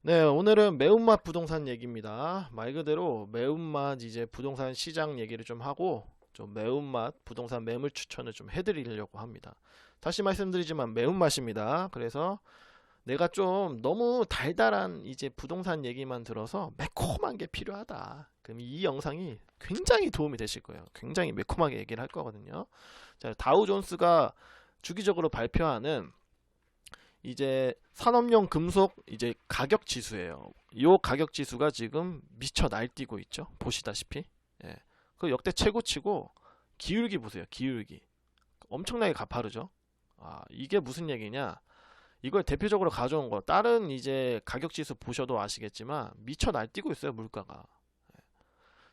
네, 오늘은 매운맛 부동산 얘기입니다. 말 그대로 매운맛 이제 부동산 시장 얘기를 좀 하고 좀 매운맛 부동산 매물 추천을 좀 해드리려고 합니다. 다시 말씀드리지만 매운맛입니다. 그래서 내가 좀 너무 달달한 이제 부동산 얘기만 들어서 매콤한 게 필요하다. 그럼 이 영상이 굉장히 도움이 되실 거예요. 굉장히 매콤하게 얘기를 할 거거든요. 자, 다우존스가 주기적으로 발표하는 이제 산업용 금속 이제 가격 지수예요. 이 가격 지수가 지금 미쳐 날뛰고 있죠. 보시다시피. 예. 그 역대 최고치고 기울기 보세요. 기울기. 엄청나게 가파르죠. 아, 이게 무슨 얘기냐? 이걸 대표적으로 가져온 거. 다른 이제 가격 지수 보셔도 아시겠지만 미쳐 날뛰고 있어요, 물가가.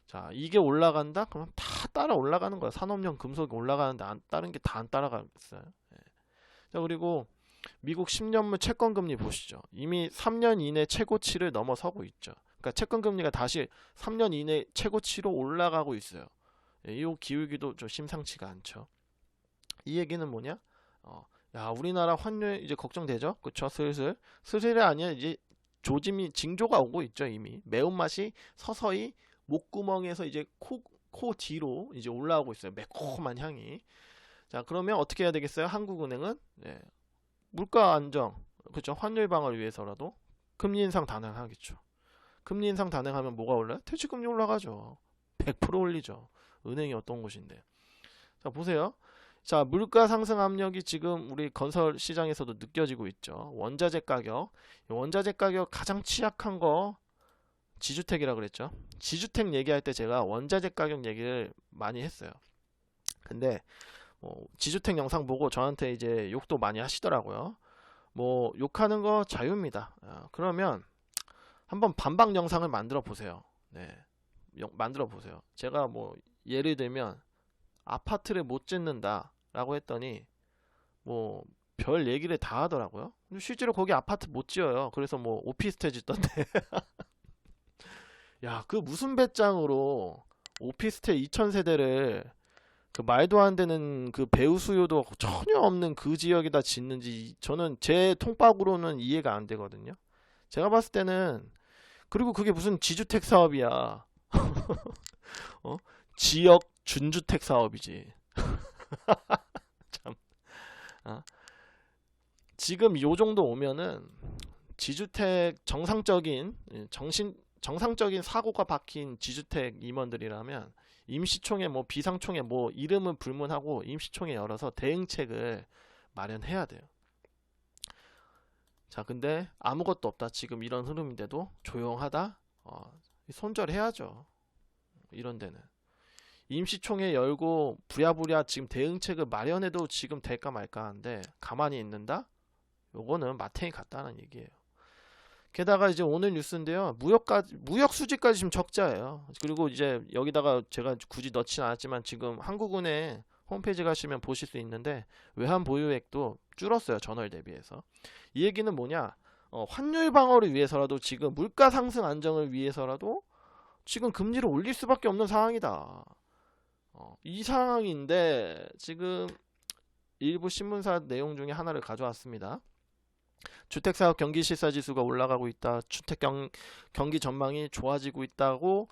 자, 이게 올라간다? 그럼 다 따라 올라가는 거야. 산업용 금속이 올라가는데 다른 게 다 안 따라가겠어요. 예. 자, 그리고 미국 10년물 채권금리 보시죠. 이미 3년 이내 최고치를 넘어서고 있죠. 그러니까 채권금리가 다시 3년 이내 최고치로 올라가고 있어요. 이 기울기도 좀 심상치가 않죠. 이 얘기는 뭐냐? 야, 우리나라 환율 이제 걱정되죠? 그쵸? 슬슬이 아니야. 이제 조짐이 징조가 오고 있죠. 이미 매운맛이 서서히 목구멍에서 이제 코 뒤로 이제 올라오고 있어요. 매콤한 향이. 자, 그러면 어떻게 해야 되겠어요? 한국은행은 물가 안정, 그렇죠? 환율 방어를 위해서라도 금리 인상 단행하겠죠. 금리 인상 단행하면 뭐가 올라요? 퇴직금리 올라가죠. 100% 올리죠. 은행이 어떤 곳인데. 자, 보세요. 자, 물가 상승 압력이 지금 우리 건설 시장에서도 느껴지고 있죠. 원자재 가격. 원자재 가격 가장 취약한 거 지주택이라 그랬죠. 지주택 얘기할 때 제가 원자재 가격 얘기를 많이 했어요. 근데 지주택 영상 보고 저한테 이제 욕도 많이 하시더라고요. 뭐 욕하는 거 자유입니다. 그러면 한번 반박 영상을 만들어 보세요. 네, 만들어 보세요. 제가 뭐 예를 들면 아파트를 못 짓는다라고 했더니 뭐 별 얘기를 다 하더라고요. 근데 실제로 거기 아파트 못 지어요. 그래서 뭐 오피스텔 짓던데. 야, 그 무슨 배짱으로 오피스텔 2000세대를 그 말도 안 되는 그 배우 수요도 전혀 없는 그 지역에다 짓는지 저는 제 통박으로는 이해가 안 되거든요. 제가 봤을 때는 그리고 그게 무슨 지주택 사업이야. 어? 지역 준주택 사업이지. 참. 아, 지금 요 정도 오면은 지주택 정상적인 사고가 박힌 지주택 임원들이라면 임시총회 뭐 비상총회 뭐 이름은 불문하고 임시총회 열어서 대응책을 마련해야 돼요. 자, 근데 아무것도 없다. 지금 이런 흐름인데도 조용하다. 손절해야죠. 이런 데는 임시총회 열고 부랴부랴 지금 대응책을 마련해도 지금 될까 말까 하는데 가만히 있는다? 요거는 마탱이 같다는 얘기예요. 게다가 이제 오늘 뉴스인데요. 무역 수지까지 지금 적자예요. 그리고 이제 여기다가 제가 굳이 넣진 않았지만 지금 한국은행 홈페이지 가시면 보실 수 있는데 외환 보유액도 줄었어요. 전월 대비해서. 이 얘기는 뭐냐? 환율 방어를 위해서라도 지금 물가 상승 안정을 위해서라도 지금 금리를 올릴 수밖에 없는 상황이다. 이 상황인데 지금 일부 신문사 내용 중에 하나를 가져왔습니다. 주택사업 경기실사지수가 올라가고 있다. 경기 전망이 좋아지고 있다고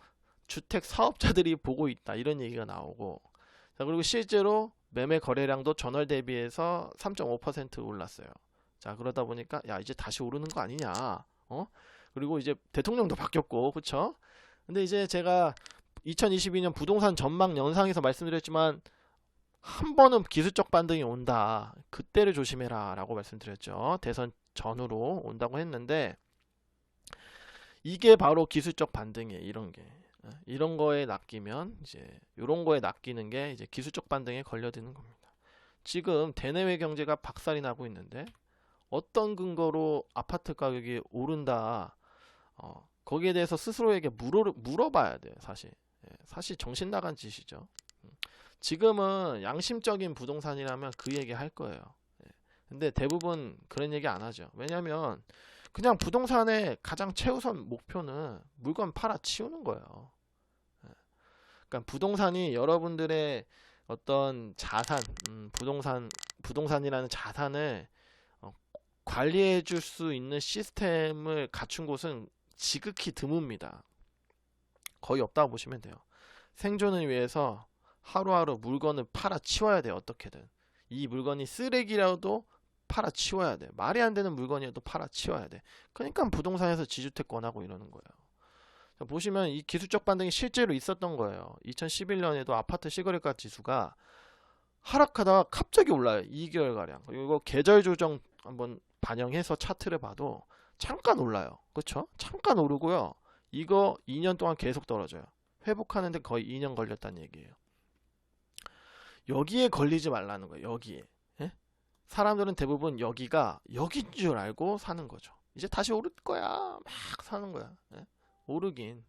주택사업자들이 보고 있다. 이런 얘기가 나오고, 자, 그리고 실제로 매매 거래량도 전월 대비해서 3.5% 올랐어요. 자, 그러다 보니까 야, 이제 다시 오르는 거 아니냐. 그리고 이제 대통령도 바뀌었고, 그쵸? 근데 이제 제가 2022년 부동산 전망 영상에서 말씀드렸지만 한 번은 기술적 반등이 온다. 그때를 조심해라 라고 말씀드렸죠. 대선 전후로 온다고 했는데 이게 바로 기술적 반등이에요. 이런 거에 낚이면 이제 이런 거에 낚이는 게 이제 기술적 반등에 걸려드는 겁니다. 지금 대내외 경제가 박살이 나고 있는데 어떤 근거로 아파트 가격이 오른다. 거기에 대해서 스스로에게 물어봐야 돼요. 사실 정신 나간 짓이죠. 지금은 양심적인 부동산이라면 그 얘기 할 거예요. 근데 대부분 그런 얘기 안 하죠. 왜냐면 그냥 부동산의 가장 최우선 목표는 물건 팔아 치우는 거예요. 그러니까 부동산이 여러분들의 어떤 자산, 부동산이라는 자산을 관리해 줄 수 있는 시스템을 갖춘 곳은 지극히 드뭅니다. 거의 없다고 보시면 돼요. 생존을 위해서 하루하루 물건을 팔아 치워야 돼요. 어떻게든. 이 물건이 쓰레기라도 팔아 치워야 돼. 말이 안 되는 물건이라도 팔아 치워야 돼. 그러니까 부동산에서 지주택 권하고 이러는 거예요. 자, 보시면 이 기술적 반등이 실제로 있었던 거예요. 2011년에도 아파트 시거래가 지수가 하락하다가 갑자기 올라요. 2개월가량. 그리고 계절 조정 한번 반영해서 차트를 봐도 잠깐 올라요. 그렇죠? 잠깐 오르고요. 이거 2년 동안 계속 떨어져요. 회복하는데 거의 2년 걸렸다는 얘기예요. 여기에 걸리지 말라는 거예요. 여기에. 예? 사람들은 대부분 여기가 여긴 줄 알고 사는 거죠. 이제 다시 오를 거야. 막 사는 거야. 예? 오르긴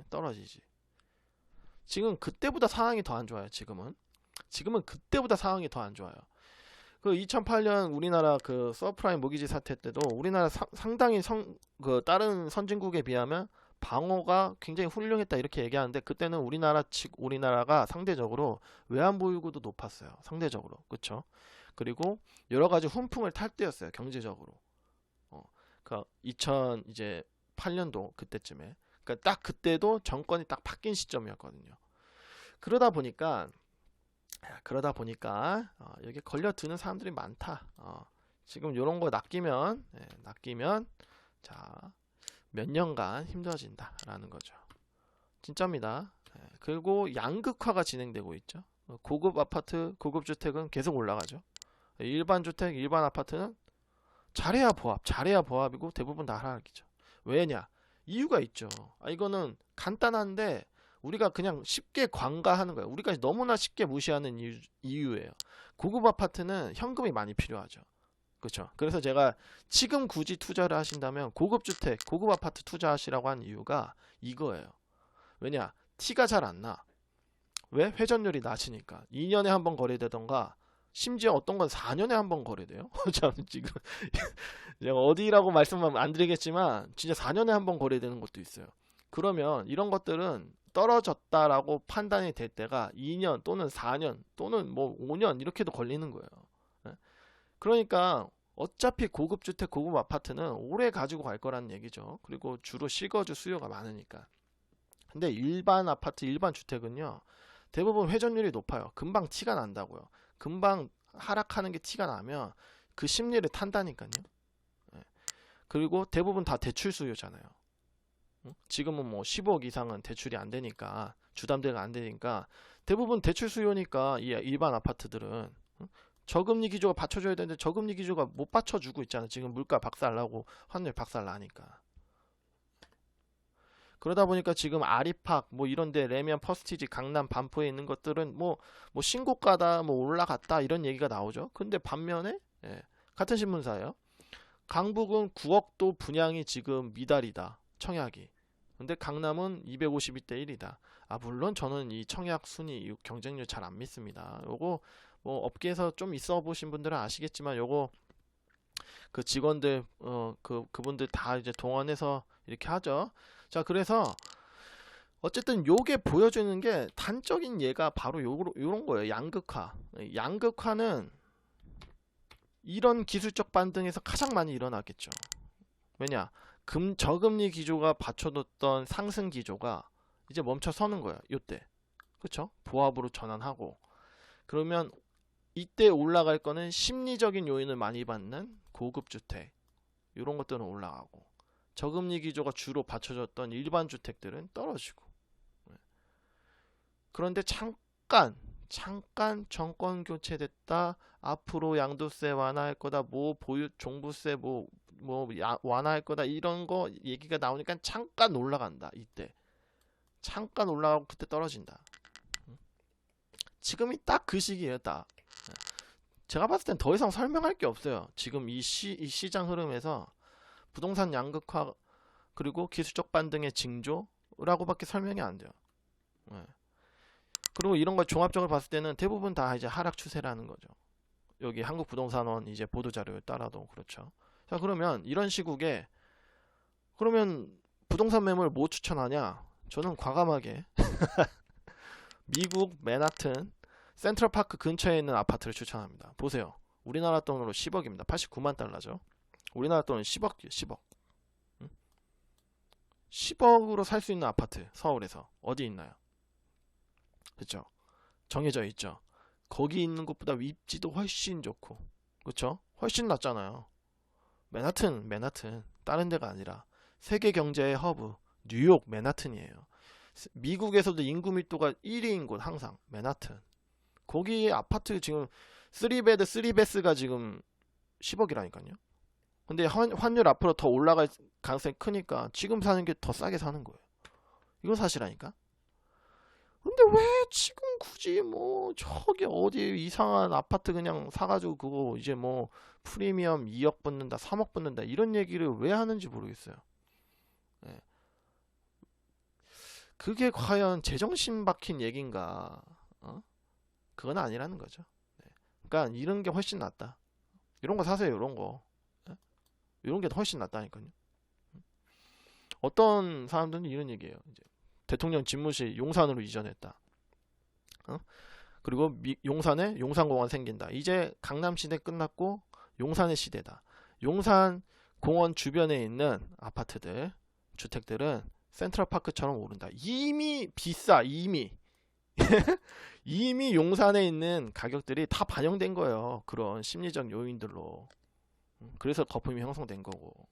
떨어지지. 지금 그때보다 상황이 더 안 좋아요. 지금은 그때보다 상황이 더 안 좋아요. 그 2008년 우리나라 그 서프라임 모기지 사태 때도 우리나라 상당히 그 다른 선진국에 비하면 방어가 굉장히 훌륭했다 이렇게 얘기하는데, 그때는 우리나라가 상대적으로 외환 보유고도 높았어요. 상대적으로. 그렇죠? 그리고 여러 가지 훈풍을 탈 때였어요. 경제적으로. 그 2008년도 그때쯤에. 그러니까 딱 그때도 정권이 딱 바뀐 시점이었거든요. 그러다 보니까 여기 걸려드는 사람들이 많다. 지금 요런 거 낚이면 자, 몇 년간 힘들어진다라는 거죠. 진짜입니다. 그리고 양극화가 진행되고 있죠. 고급 아파트, 고급 주택은 계속 올라가죠. 일반 주택, 일반 아파트는 잘해야 보합이고 대부분 다 하락이죠. 왜냐? 이유가 있죠. 이거는 간단한데 우리가 그냥 쉽게 관가하는 거예요. 우리가 너무나 쉽게 무시하는 이유예요. 고급 아파트는 현금이 많이 필요하죠. 그렇죠. 그래서 제가 지금 굳이 투자를 하신다면 고급 주택, 고급 아파트 투자하시라고 한 이유가 이거예요. 왜냐? 티가 잘 안 나. 왜? 회전율이 낮으니까. 2년에 한 번 거래되던가 심지어 어떤 건 4년에 한 번 거래돼요. 저는 지금 제가 어디라고 말씀은 안 드리겠지만 진짜 4년에 한 번 거래되는 것도 있어요. 그러면 이런 것들은 떨어졌다라고 판단이 될 때가 2년 또는 4년 또는 뭐 5년 이렇게도 걸리는 거예요. 그러니까 어차피 고급 주택, 고급 아파트는 오래 가지고 갈 거라는 얘기죠. 그리고 주로 실거주 수요가 많으니까. 근데 일반 아파트, 일반 주택은요, 대부분 회전율이 높아요. 금방 티가 난다고요. 금방 하락하는 게 티가 나면 그 심리를 탄다니까요. 그리고 대부분 다 대출 수요잖아요. 지금은 뭐 15억 이상은 대출이 안 되니까, 주담대가 안 되니까 대부분 대출 수요니까 이 일반 아파트들은 저금리 기조가 받쳐줘야 되는데 저금리 기조가 못 받쳐주고 있잖아요. 지금 물가 박살나고 환율 박살나니까. 그러다 보니까 지금 아리팍 뭐 이런데 레미안 퍼스티지 강남 반포에 있는 것들은 뭐 신고가다 뭐 올라갔다 이런 얘기가 나오죠. 근데 반면에 같은 신문사예요. 강북은 9억도 분양이 지금 미달이다. 청약이. 근데 강남은 252대 1이다. 물론 저는 이 청약 순위 경쟁률 잘 안 믿습니다. 요거 뭐 업계에서 좀 있어 보신 분들은 아시겠지만 요거 그 직원들 그분들 다 이제 동원해서 이렇게 하죠. 자, 그래서 어쨌든 요게 보여주는 게 단적인 예가 바로 요런 거예요. 양극화. 양극화는 이런 기술적 반등에서 가장 많이 일어나겠죠. 왜냐? 저금리 기조가 받쳐뒀던 상승 기조가 이제 멈춰 서는 거예요. 요때. 그쵸? 보합으로 전환하고. 그러면 이때 올라갈 거는 심리적인 요인을 많이 받는 고급 주택. 이런 것들은 올라가고. 저금리 기조가 주로 받쳐줬던 일반 주택들은 떨어지고. 그런데 잠깐 정권 교체됐다. 앞으로 양도세 완화할 거다. 뭐 보유 종부세 완화할 거다. 이런 거 얘기가 나오니까 잠깐 올라간다. 이때. 잠깐 올라가고 그때 떨어진다. 지금이 딱 그 시기예요. 딱. 제가 봤을 땐 더 이상 설명할 게 없어요. 지금 이 시장 흐름에서 부동산 양극화 그리고 기술적 반등의 징조라고밖에 설명이 안 돼요. 그리고 이런 걸 종합적으로 봤을 때는 대부분 다 이제 하락 추세라는 거죠. 여기 한국부동산원 이제 보도자료에 따라도 그렇죠. 자, 그러면 이런 시국에 그러면 부동산 매물 뭐 추천하냐? 저는 과감하게 미국 맨하튼 센트럴파크 근처에 있는 아파트를 추천합니다. 보세요. 우리나라 돈으로 10억입니다. 89만 달러죠. 우리나라 돈은 10억이요, 10억. 응? 10억으로 살 수 있는 아파트 서울에서 어디 있나요? 그쵸? 정해져 있죠. 거기 있는 것보다 입지도 훨씬 좋고, 그쵸? 훨씬 낫잖아요. 맨하튼 다른 데가 아니라 세계 경제의 허브 뉴욕 맨하튼이에요. 미국에서도 인구 밀도가 1위인 곳 항상 맨하튼. 거기 아파트 지금 3베드 3베스가 지금 10억이라니까요. 근데 환율 앞으로 더 올라갈 가능성이 크니까 지금 사는 게 더 싸게 사는 거예요. 이건 사실이니까. 근데 왜 지금 굳이 뭐 저기 어디 이상한 아파트 그냥 사가지고 그거 이제 뭐 프리미엄 2억 붙는다 3억 붙는다 이런 얘기를 왜 하는지 모르겠어요. 예. 그게 과연 제정신 박힌 얘긴가? 어? 그건 아니라는 거죠. 네. 그러니까 이런 게 훨씬 낫다. 이런 거 사세요. 이런 거. 예? 이런 게 훨씬 낫다니까요. 어떤 사람들은 이런 얘기예요. 이제 대통령 집무실 용산으로 이전했다. 어? 그리고 용산에 용산공원 생긴다. 이제 강남시대 끝났고 용산의 시대다. 용산 공원 주변에 있는 아파트들, 주택들은 센트럴파크처럼 오른다. 이미 비싸, 이미. 이미 용산에 있는 가격들이 다 반영된 거예요. 그런 심리적 요인들로. 그래서 거품이 형성된 거고.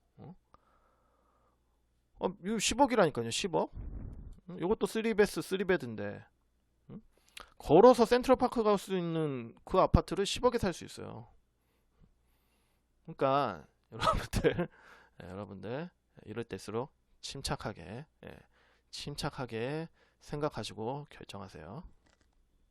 이거 10억이라니까요, 10억? 이것도 3베스, 3베드인데. 걸어서 센트럴파크 갈 수 있는 그 아파트를 10억에 살 수 있어요. 그러니까 여러분들, 여러분들 이럴 때일수록 침착하게, 침착하게 생각하시고 결정하세요.